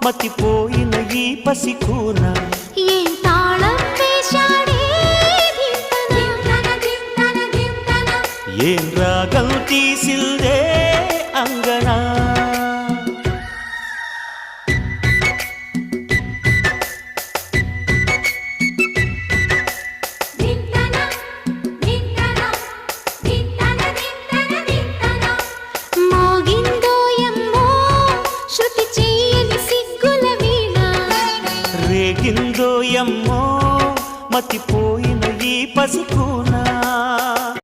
మతిపోయిన ఈ పసికూన ఏం తాళం వేశాడే ఏం రాగం తీసిందే అంగనా మోగిందో ఎమ్మో శృతి చెయ్యని సిగ్గుల వీణ రేగిందో ఎమ్మో మతిపోయిన ఈ పసికూన